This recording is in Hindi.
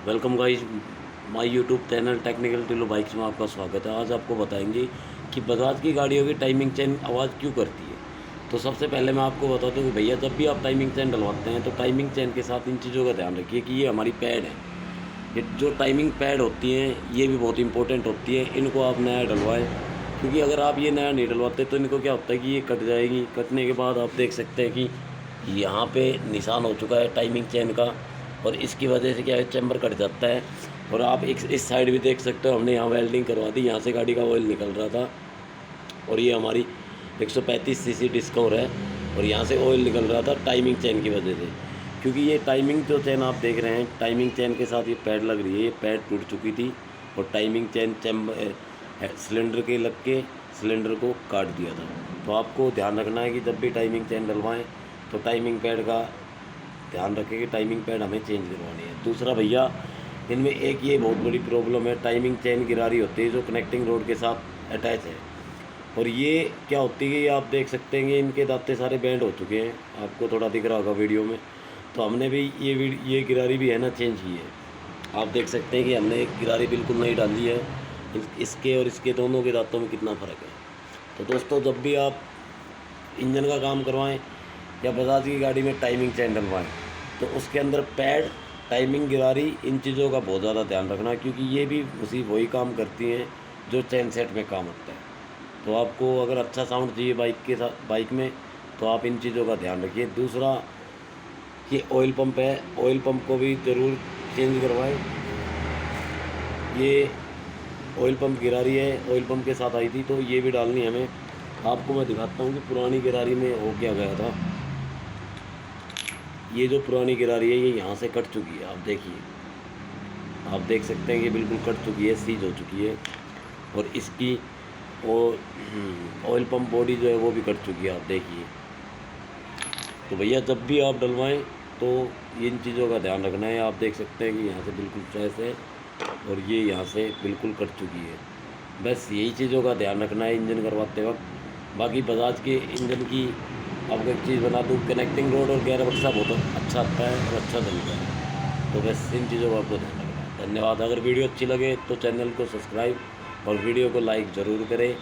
Welcome guys, my YouTube channel technical टिलो बाइक्स में आपका स्वागत है। आज आपको बताएंगे कि बजाज की गाड़ियों की टाइमिंग चेन आवाज़ क्यों करती है। तो सबसे पहले मैं आपको बता दूं कि भैया, जब भी आप टाइमिंग चेन डलवाते हैं तो टाइमिंग चेन के साथ इन चीज़ों का ध्यान रखिए कि ये हमारी पैड है। ये जो टाइमिंग पैड होती हैं ये भी बहुत इंपॉर्टेंट होती है, इनको आप नया डलवाएँ। क्योंकि अगर आप ये नया नहीं डलवाते तो इनको क्या होता है कि ये कट जाएगी। कटने के बाद आप देख सकते हैं कि यहाँ पे निशान हो चुका है टाइमिंग चेन का, और इसकी वजह से क्या है, चैम्बर कट जाता है। और आप एक इस साइड भी देख सकते हो, हमने यहाँ वेल्डिंग करवा दी, यहाँ से गाड़ी का ऑयल निकल रहा था और ये हमारी 135 सीसी डिस्कवर है और यहाँ से ऑयल निकल रहा था टाइमिंग चेन की वजह से। क्योंकि ये टाइमिंग जो चेन आप देख रहे हैं, टाइमिंग चेन के साथ ये पैड लग रही है, ये पैड टूट चुकी थी और टाइमिंग चेन सिलेंडर के लग के सिलेंडर को काट दिया था। तो आपको ध्यान रखना है कि जब भी टाइमिंग चेन डलवाएँ तो टाइमिंग पैड का ध्यान रखें कि टाइमिंग पैड हमें चेंज करवानी है। दूसरा भैया, इनमें एक ये बहुत बड़ी प्रॉब्लम है, टाइमिंग चेन गिरारी होती है जो कनेक्टिंग रोड के साथ अटैच है। और ये क्या होती है कि आप देख सकते हैं कि इनके दांते सारे बैंड हो चुके हैं, आपको थोड़ा दिख रहा होगा वीडियो में। तो हमने भी ये गिरारी भी है ना चेंज की है। आप देख सकते हैं कि हमने एक गिरारी बिल्कुल नई डाली है। इसके और इसके दोनों के दांतों में कितना फ़र्क है। तो दोस्तों, जब भी आप इंजन का काम करवाएं या बजाज की गाड़ी में टाइमिंग चेन डलवाएं तो उसके अंदर पैड, टाइमिंग गिरारी, इन चीज़ों का बहुत ज़्यादा ध्यान रखना, क्योंकि ये भी उसी वही काम करती हैं जो चेन सेट में काम होता है। तो आपको अगर अच्छा साउंड चाहिए बाइक में तो आप इन चीज़ों का ध्यान रखिए। दूसरा, ये ऑयल पंप है, ऑयल पंप को भी ज़रूर चेंज करवाएं। ये ऑयल पंप गिरारी है, ऑयल पंप के साथ आई थी तो ये भी डालनी है हमें। आपको मैं दिखाता हूँ कि पुरानी गिरारी में हो क्या गया था। ये जो पुरानी गिरारी है ये यहाँ से कट चुकी है, आप देखिए, आप देख सकते हैं कि बिल्कुल कट चुकी है, सीज हो चुकी है। और इसकी वो ऑयल पंप बॉडी जो है वो भी कट चुकी है, आप देखिए। तो भैया, जब भी आप डलवाएं तो इन चीज़ों का ध्यान रखना है। आप देख सकते हैं कि यहाँ से बिल्कुल फ्रेश है और ये यहाँ से बिल्कुल कट चुकी है। बस यही चीज़ों का ध्यान रखना है इंजन करवाते वक्त। बाकी बजाज के इंजन की आपको एक चीज़ बना दूँ, कनेक्टिंग रोड और गियर बक्सा बहुत अच्छा आता है और अच्छा चलता है। तो बस इन चीज़ों का आपको ध्यान रखना है। धन्यवाद। अगर वीडियो अच्छी लगे तो चैनल को सब्सक्राइब और वीडियो को लाइक ज़रूर करें।